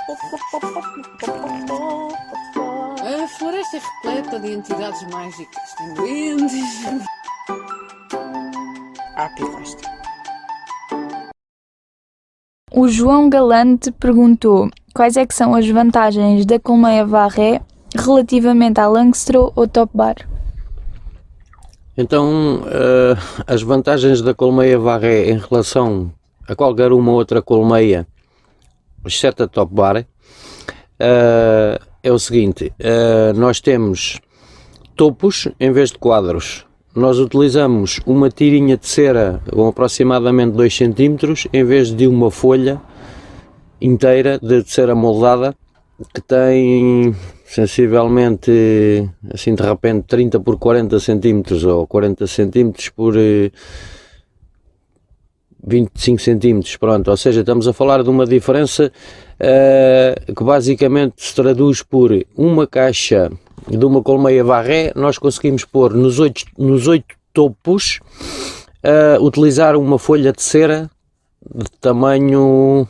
A floresta é repleta de entidades mágicas. Tem duendes. Picaste. O João Galante perguntou quais é que são as vantagens da colmeia Varré relativamente à Langstroth ou Top Bar. Então, as vantagens da colmeia Varré em relação a qualquer uma outra colmeia, exceto a Top Bar, é o seguinte: nós temos topos em vez de quadros. Nós utilizamos uma tirinha de cera com aproximadamente 2 cm em vez de uma folha inteira de cera moldada que tem sensivelmente, assim de repente, 30 por 40 cm ou 40 cm por 25 cm, pronto. Ou seja, estamos a falar de uma diferença que basicamente se traduz por uma caixa de uma colmeia Varré. Nós conseguimos pôr nos 8 topos, utilizar uma folha de cera de tamanho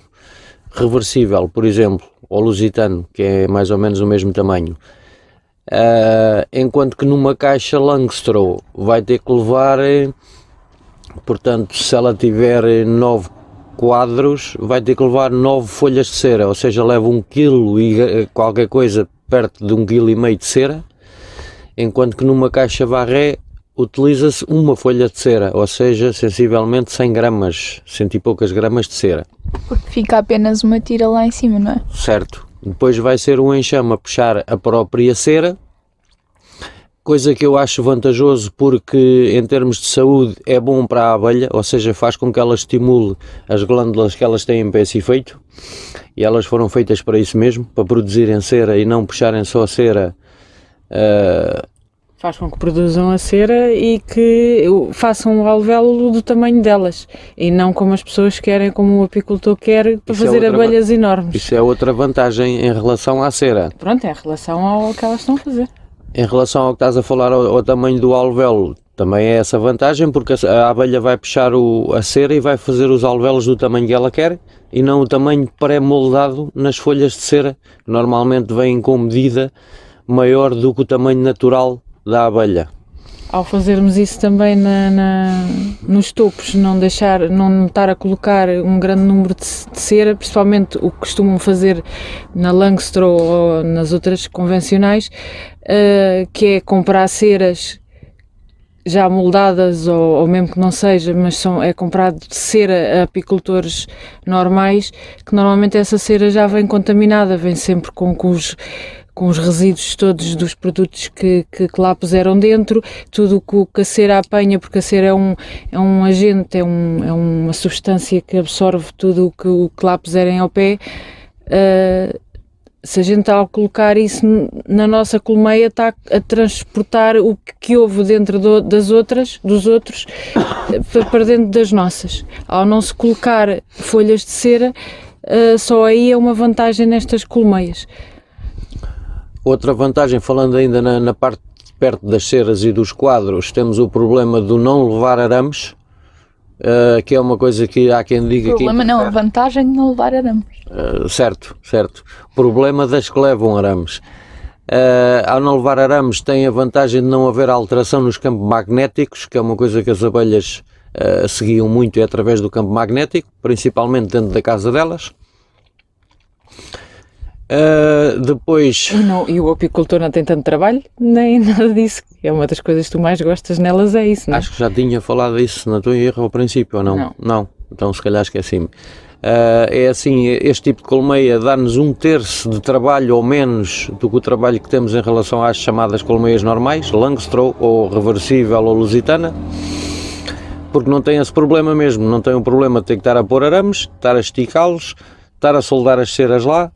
reversível, por exemplo, ou lusitano, que é mais ou menos o mesmo tamanho. Enquanto que numa caixa Langstroth vai ter que levar, portanto, se ela tiver 9 quadros, vai ter que levar 9 folhas de cera, ou seja, leva 1 kg e qualquer coisa perto de 1,5 kg de cera, enquanto que numa caixa Varré utiliza-se uma folha de cera, ou seja, sensivelmente 100 gramas, 100 e poucas gramas de cera. Porque fica apenas uma tira lá em cima, não é? Certo. Depois vai ser o enxame a puxar a própria cera, coisa que eu acho vantajoso porque em termos de saúde é bom para a abelha, ou seja, faz com que ela estimule as glândulas que elas têm para esse efeito, e elas foram feitas para isso mesmo, para produzirem cera e não puxarem só a cera. Faz com que produzam a cera e que façam o alvéolo do tamanho delas e não como as pessoas querem, como o apicultor quer, para fazer abelhas enormes. Isso é outra vantagem em relação à cera. Pronto, é em relação ao que elas estão a fazer. Em relação ao que estás a falar, ao tamanho do alvéolo, também é essa vantagem, porque a abelha vai puxar a cera e vai fazer os alvéolos do tamanho que ela quer e não o tamanho pré-moldado nas folhas de cera, que normalmente vêm com medida maior do que o tamanho natural da abelha. Ao fazermos isso também nos topos, não estar a colocar um grande número de cera, principalmente o que costumam fazer na Langstroth ou nas outras convencionais, que é comprar ceras já moldadas ou mesmo que não seja, mas é comprado cera a apicultores normais, que normalmente essa cera já vem contaminada, vem sempre com os resíduos todos dos produtos que lá puseram dentro, tudo o que a cera apanha, porque a cera é um agente, é uma substância que absorve tudo o que lá puserem ao pé. Se a gente ao colocar isso na nossa colmeia está a transportar o que houve dentro dos outros para dentro das nossas. Ao não se colocar folhas de cera, só aí é uma vantagem nestas colmeias. Outra vantagem, falando ainda na parte perto das ceras e dos quadros, temos o problema do não levar arames, que é uma coisa que há quem diga que... O problema não, a vantagem de não levar arames. Certo. O problema das que levam arames. Ao não levar arames tem a vantagem de não haver alteração nos campos magnéticos, que é uma coisa que as abelhas seguiam muito, é através do campo magnético, principalmente dentro da casa delas. Depois... E o apicultor não tem tanto trabalho, nem nada disso. É uma das coisas que tu mais gostas nelas, é isso, não é? Acho que já tinha falado isso na tua erro ao princípio, ou não? Não. Então se calhar esqueci-me. É assim, este tipo de colmeia dá-nos 1/3 de trabalho ou menos do que o trabalho que temos em relação às chamadas colmeias normais, Langstroth ou reversível ou lusitana, porque não tem esse problema mesmo, não tem o problema de ter que estar a pôr arames, estar a esticá-los, estar a soldar as ceras lá.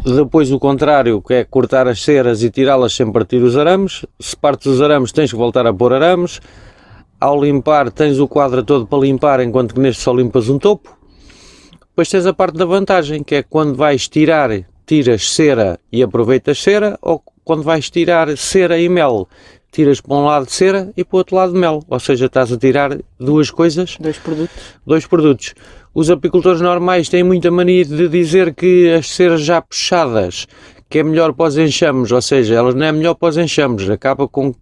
Depois o contrário, que é cortar as ceras e tirá-las sem partir os arames. Se partes os arames tens que voltar a pôr arames. Ao limpar tens o quadro todo para limpar, enquanto que neste só limpas um topo. Depois tens a parte da vantagem, que é quando vais tirar, tiras cera e aproveitas cera, ou quando vais tirar cera e mel, tiras para um lado de cera e para o outro lado de mel, ou seja, estás a tirar duas coisas, dois produtos. os apicultores normais têm muita mania de dizer que as ceras já puxadas, que é melhor para os enxames, ou seja, elas não é melhor para os enxames, acaba com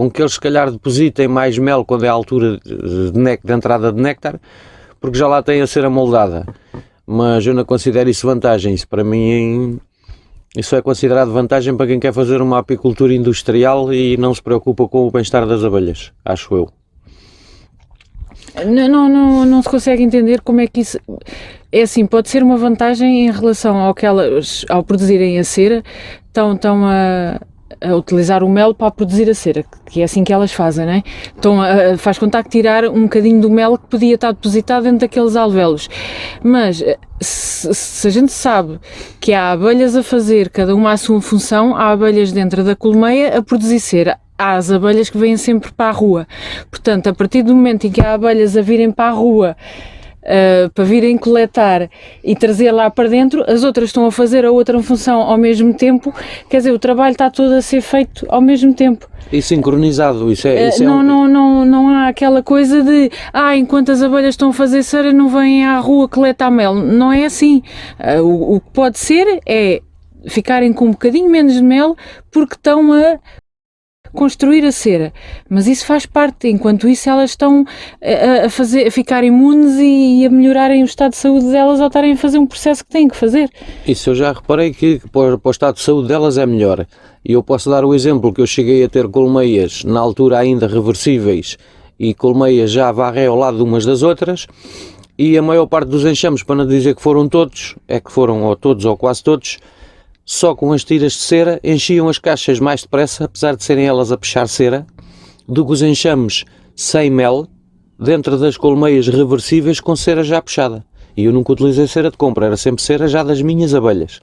que eles se calhar depositem mais mel quando é a altura de entrada de néctar, porque já lá tem a cera moldada. Mas eu não considero isso vantagem, isso para mim isso é considerado vantagem para quem quer fazer uma apicultura industrial e não se preocupa com o bem-estar das abelhas, acho eu. Não se consegue entender como é que isso... É assim, pode ser uma vantagem em relação ao que elas, ao produzirem a cera, estão a utilizar o mel para produzir a cera, que é assim que elas fazem, não é? Faz contar que tirar um bocadinho do mel que podia estar depositado dentro daqueles alvéolos. Mas se a gente sabe que há abelhas a fazer, cada uma a sua função, há abelhas dentro da colmeia a produzir cera. Há as abelhas que vêm sempre para a rua. Portanto, a partir do momento em que há abelhas a virem para a rua, para virem coletar e trazer lá para dentro, as outras estão a fazer a outra função ao mesmo tempo, quer dizer, o trabalho está todo a ser feito ao mesmo tempo. E sincronizado, Não há aquela coisa de enquanto as abelhas estão a fazer cera não vêm à rua coletar mel, não é assim. O que pode ser é ficarem com um bocadinho menos de mel porque estão a construir a cera, mas isso faz parte, enquanto isso elas estão a ficar imunes e a melhorarem o estado de saúde delas ao estarem a fazer um processo que têm que fazer. Isso eu já reparei que para o estado de saúde delas é melhor, e eu posso dar o exemplo que eu cheguei a ter colmeias na altura ainda reversíveis e colmeias já a varré ao lado de umas das outras, e a maior parte dos enxames, para não dizer que foram todos, é que foram ou todos ou quase todos, só com as tiras de cera enchiam as caixas mais depressa, apesar de serem elas a puxar cera, do que os enxames sem mel, dentro das colmeias reversíveis com cera já puxada. E eu nunca utilizei cera de compra, era sempre cera já das minhas abelhas.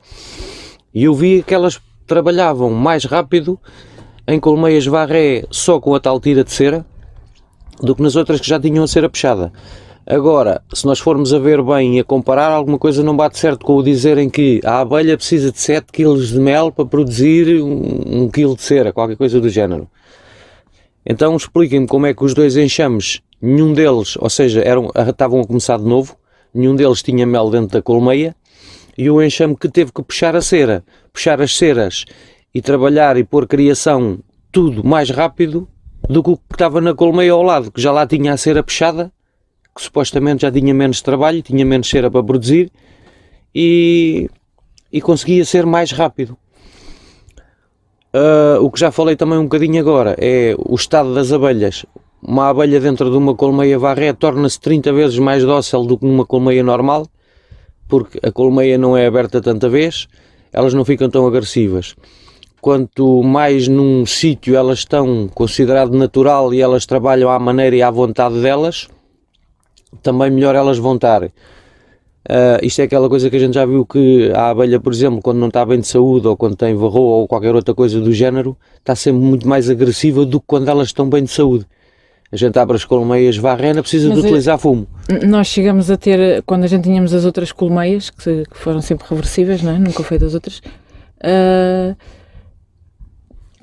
E eu vi que elas trabalhavam mais rápido em colmeias varré só com a tal tira de cera, do que nas outras que já tinham a cera puxada. Agora, se nós formos a ver bem e a comparar, alguma coisa não bate certo com o dizerem que a abelha precisa de 7 kg de mel para produzir 1 kg de cera, qualquer coisa do género. Então expliquem-me como é que os dois enxames, nenhum deles, ou seja, estavam a começar de novo, nenhum deles tinha mel dentro da colmeia, e o enxame que teve que puxar a cera, puxar as ceras e trabalhar e pôr criação tudo mais rápido do que o que estava na colmeia ao lado, que já lá tinha a cera puxada, que supostamente já tinha menos trabalho, tinha menos cera para produzir e conseguia ser mais rápido. O que já falei também um bocadinho agora é o estado das abelhas. Uma abelha dentro de uma colmeia varré torna-se 30 vezes mais dócil do que numa colmeia normal, porque a colmeia não é aberta tanta vez, elas não ficam tão agressivas. Quanto mais num sítio elas estão considerado natural e elas trabalham à maneira e à vontade delas, também melhor elas vão estar. Isto é aquela coisa que a gente já viu, que a abelha, por exemplo, quando não está bem de saúde ou quando tem varroa ou qualquer outra coisa do género, está sempre muito mais agressiva do que quando elas estão bem de saúde. A gente abre as colmeias varré, não precisa de utilizar fumo. Nós chegamos a ter, quando a gente tínhamos as outras colmeias, que foram sempre reversíveis, não é? Nunca foi das outras,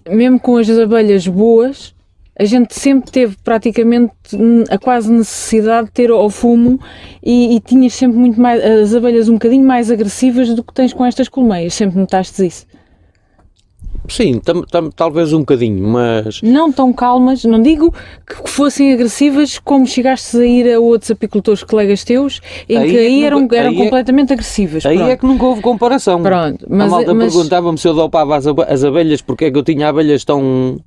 mesmo com as abelhas boas, a gente sempre teve praticamente a quase necessidade de ter ao fumo e tinhas sempre muito mais, as abelhas um bocadinho mais agressivas do que tens com estas colmeias, sempre notaste isso? Sim, talvez um bocadinho, mas... Não tão calmas, não digo que fossem agressivas como chegastes a ir a outros apicultores colegas teus, em que aí eram completamente agressivas. Aí é que nunca houve comparação. Pronto, a malta perguntava-me se eu dopava as abelhas, porque é que eu tinha abelhas tão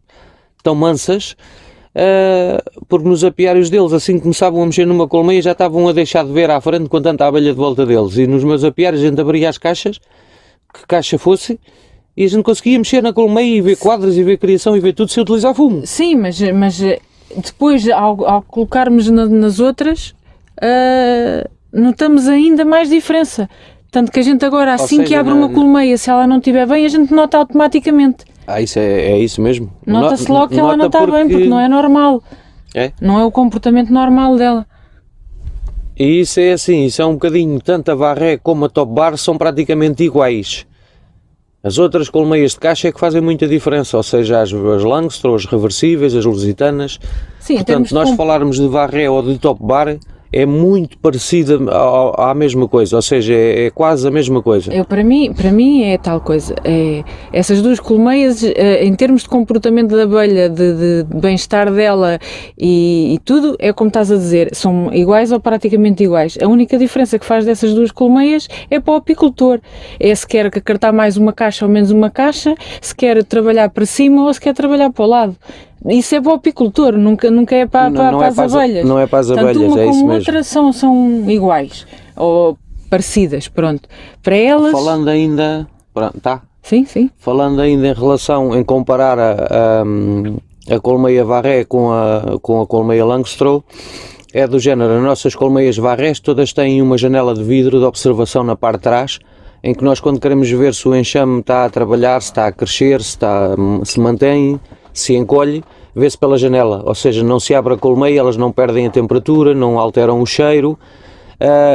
mansas, porque nos apiários deles, assim que começavam a mexer numa colmeia, já estavam a deixar de ver à frente com tanta abelha de volta deles. E nos meus apiários a gente abria as caixas, que caixa fosse, e a gente conseguia mexer na colmeia e ver quadras e ver criação e ver tudo sem utilizar fumo. Sim, mas depois ao colocarmos nas outras, notamos ainda mais diferença. Tanto que a gente agora, assim que abre uma colmeia, se ela não estiver bem, a gente nota automaticamente. Isso é isso mesmo. Nota-se logo que ela não está bem, porque não é normal. Não é o comportamento normal dela. E isso é assim, isso é um bocadinho, tanto a varré como a top bar são praticamente iguais. As outras colmeias de caixa é que fazem muita diferença, ou seja, as Langstroth, as reversíveis, as lusitanas. Sim, portanto, nós falarmos de varré ou de top bar, é muito parecida à mesma coisa, ou seja, é quase a mesma coisa. Para mim é tal coisa, essas duas colmeias, em termos de comportamento da abelha, de bem-estar dela e tudo, é como estás a dizer, são iguais ou praticamente iguais. A única diferença que faz dessas duas colmeias é para o apicultor, é se quer acartar mais uma caixa ou menos uma caixa, se quer trabalhar para cima ou se quer trabalhar para o lado. Isso é para o apicultor, nunca é para as abelhas. Não é para as Tanto abelhas, uma é isso como mesmo. outra são iguais, ou parecidas, pronto. Para elas... Falando ainda, tá? Sim. Falando ainda em comparar a colmeia Varré com a colmeia Langstroth, é do género, as nossas colmeias Varrés todas têm uma janela de vidro de observação na parte de trás, em que nós, quando queremos ver se o enxame está a trabalhar, se está a crescer, se mantém, se encolhe, vê-se pela janela, ou seja, não se abre a colmeia, elas não perdem a temperatura, não alteram o cheiro,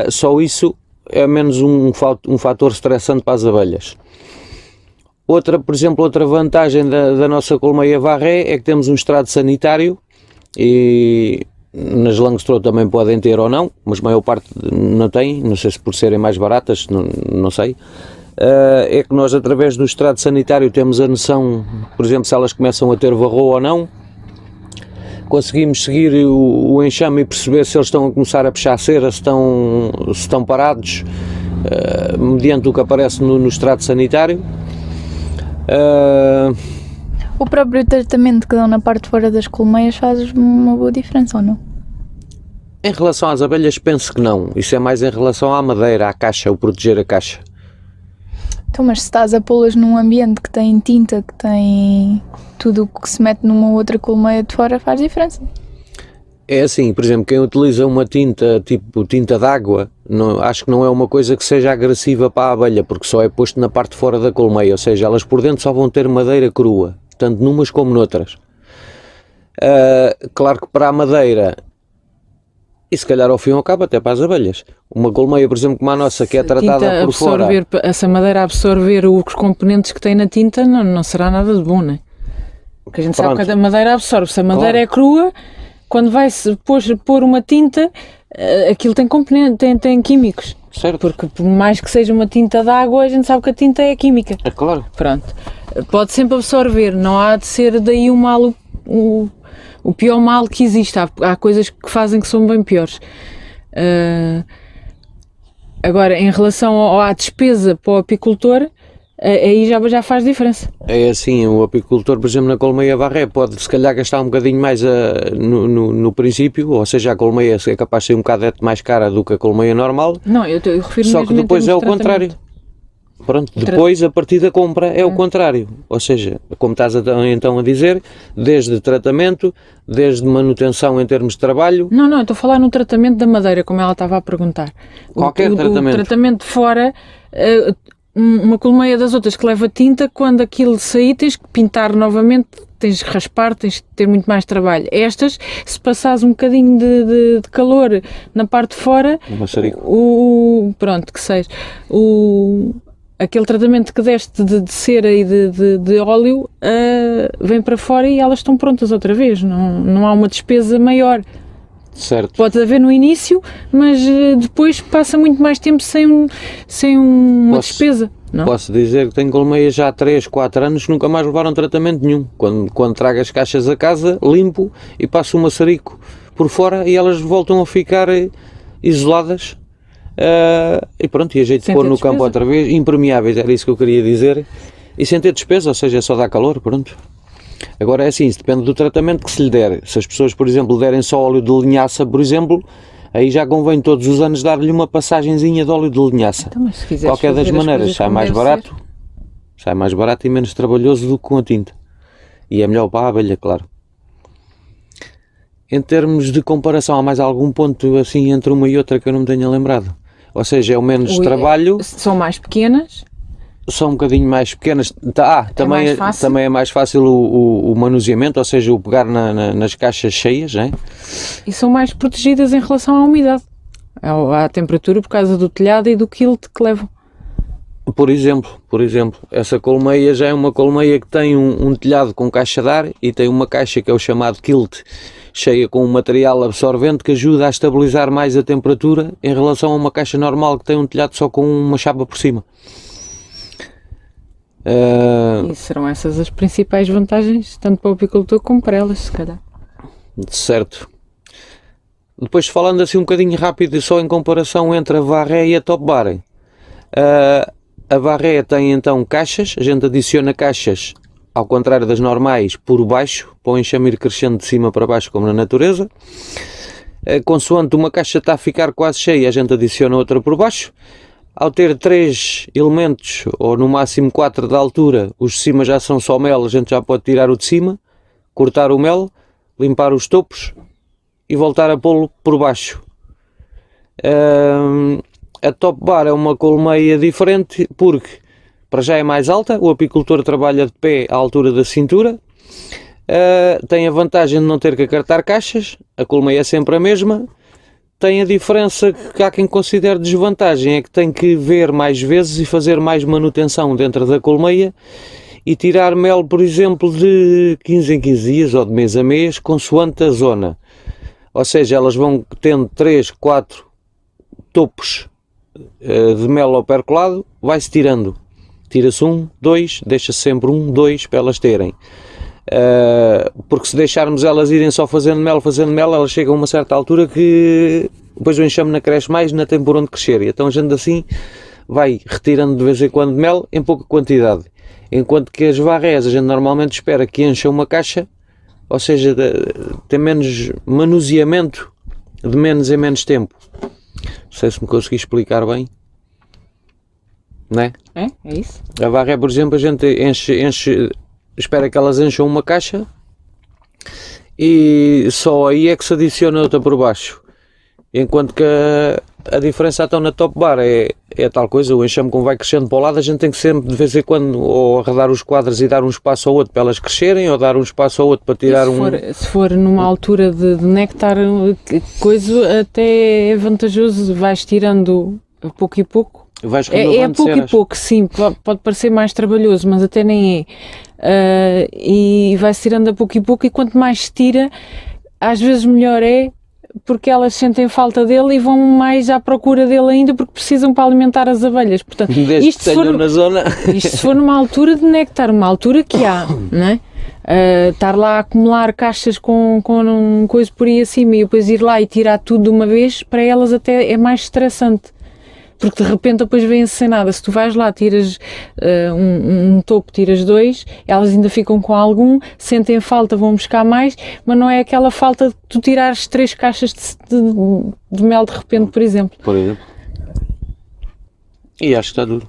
só isso é menos um fator estressante para as abelhas. Por exemplo, outra vantagem da nossa colmeia Varré é que temos um estrado sanitário, e nas Langstroth também podem ter ou não, mas a maior parte não tem, não sei se por serem mais baratas, não sei. É que nós, através do estrado sanitário, temos a noção, por exemplo, se elas começam a ter varroa ou não, conseguimos seguir o enxame e perceber se eles estão a começar a puxar cera, se estão parados, mediante o que aparece no estrado sanitário. O próprio tratamento que dão na parte de fora das colmeias faz uma boa diferença, ou não? Em relação às abelhas, penso que não. Isso é mais em relação à madeira, à caixa, o proteger a caixa. Então, mas se estás a pô-las num ambiente que tem tinta, que tem tudo o que se mete numa outra colmeia de fora, faz diferença. É assim, por exemplo, quem utiliza uma tinta tipo tinta d'água, acho que não é uma coisa que seja agressiva para a abelha, porque só é posto na parte de fora da colmeia, ou seja, elas por dentro só vão ter madeira crua, tanto numas como noutras. Claro que para a madeira, e se calhar ao fim e ao cabo até para as abelhas, uma colmeia, por exemplo, como a nossa, que é tratada por fora... Essa madeira absorver os componentes que tem na tinta não será nada de bom, não é? Porque a gente sabe que a madeira absorve. Se a madeira é crua, quando vai-se pôr uma tinta, aquilo tem componentes, tem químicos. Certo. Porque por mais que seja uma tinta de água, a gente sabe que a tinta é química. É claro. Pronto. Pode sempre absorver, não há de ser daí o mal, o pior mal que existe. Há coisas que fazem que são bem piores. Agora, em relação à despesa para o apicultor, aí já faz diferença. É assim, o apicultor, por exemplo, na colmeia Varré pode se calhar gastar um bocadinho mais no princípio, ou seja, a colmeia é capaz de ser um bocado mais cara do que a colmeia normal. Não, eu refiro-me só que depois é o contrário. Pronto, depois a partir da compra é o contrário, ou seja, como estás então a dizer, desde tratamento, desde manutenção em termos de trabalho... Não, eu estou a falar no tratamento da madeira, como ela estava a perguntar. Qualquer tratamento. O tratamento fora, uma colmeia das outras que leva tinta, quando aquilo sair tens que pintar novamente, tens que raspar, tens que ter muito mais trabalho. Estas, se passares um bocadinho de calor na parte de fora, pronto, que seja, aquele tratamento que deste de cera e de óleo vem para fora e elas estão prontas outra vez, não há uma despesa maior. Certo. Pode haver no início, mas depois passa muito mais tempo sem uma despesa. Não? Posso dizer que tenho colmeias já há 3, 4 anos que nunca mais levaram tratamento nenhum. Quando trago as caixas a casa, limpo e passo um maçarico por fora e elas voltam a ficar isoladas. E pronto, e a jeito de pôr no campo outra vez, impermeáveis, era isso que eu queria dizer, e sem ter despesa, ou seja, só dá calor, pronto. Agora é assim, isso depende do tratamento que se lhe der. Se as pessoas, por exemplo, derem só óleo de linhaça, por exemplo, aí já convém todos os anos dar-lhe uma passagenzinha de óleo de linhaça. Então, mas se qualquer das maneiras, sai mais barato e menos trabalhoso do que com a tinta. E é melhor para a abelha, claro. Em termos de comparação, há mais algum ponto assim entre uma e outra que eu não me tenha lembrado? Ou seja, é o menos trabalho. São mais pequenas. São um bocadinho mais pequenas. Também é mais fácil o manuseamento, ou seja, o pegar nas caixas cheias, não é? E são mais protegidas em relação à umidade, à temperatura, por causa do telhado e do quilt que levam. Por exemplo, essa colmeia já é uma colmeia que tem um telhado com caixa de ar e tem uma caixa que é o chamado quilt. cheia com um material absorvente que ajuda a estabilizar mais a temperatura em relação a uma caixa normal que tem um telhado só com uma chapa por cima. E serão essas as principais vantagens, tanto para o apicultor como para elas, se calhar. Certo. Depois, falando assim um bocadinho rápido, só em comparação entre a Varroa e a Top Bar. A Varroa tem então caixas, a gente adiciona caixas, ao contrário das normais, por baixo, para o enxame ir crescendo de cima para baixo, como na natureza. Consoante uma caixa está a ficar quase cheia, a gente adiciona outra por baixo. Ao ter 3 elementos, ou no máximo 4 de altura, os de cima já são só mel, a gente já pode tirar o de cima, cortar o mel, limpar os topos e voltar a pô-lo por baixo. A Top Bar é uma colmeia diferente porque para já é mais alta, o apicultor trabalha de pé à altura da cintura, tem a vantagem de não ter que acartar caixas, a colmeia é sempre a mesma. Tem a diferença que há quem considere desvantagem, é que tem que ver mais vezes e fazer mais manutenção dentro da colmeia e tirar mel, por exemplo, de 15 em 15 dias ou de mês a mês, consoante a zona. Ou seja, elas vão tendo 3, 4 topos de mel ao percolado, vai-se tirando. Tira-se 1, 2, deixa-se sempre 1, 2 para elas terem. Porque se deixarmos elas irem só fazendo mel, elas chegam a uma certa altura que depois o enxame não cresce mais, não tem por onde crescer. E então a gente assim vai retirando de vez em quando mel em pouca quantidade. Enquanto que as Varroas a gente normalmente espera que encha uma caixa, ou seja, tem menos manuseamento de menos em menos tempo. Não sei se me consegui explicar bem. Não é? É isso. A Varroa, por exemplo, a gente enche, espera que elas encham uma caixa e só aí é que se adiciona outra por baixo. Enquanto que a diferença então na Top Bar é tal coisa, o enxame como vai crescendo para o lado, a gente tem que sempre de vez em quando ou arredar os quadros e dar um espaço ao outro para elas crescerem, ou dar um espaço ao outro para tirar se for numa altura de néctar, coisa, até é vantajoso, vais tirando a pouco e pouco. É pouco e pouco, sim, pode parecer mais trabalhoso, mas até nem é. E vai-se tirando a pouco e pouco, e quanto mais se tira, às vezes melhor é, porque elas sentem falta dele e vão mais à procura dele ainda, porque precisam para alimentar as abelhas. Portanto, isto se for numa altura de néctar, uma altura que há, não é? Estar lá a acumular caixas com coisa por aí acima e depois ir lá e tirar tudo de uma vez, para elas até é mais estressante. Porque de repente depois vêm-se sem nada. Se tu vais lá, tiras um topo, tiras 2, elas ainda ficam com algum, sentem falta, vão buscar mais, mas não é aquela falta de tu tirares 3 caixas de mel de repente, por exemplo. E acho que está duro.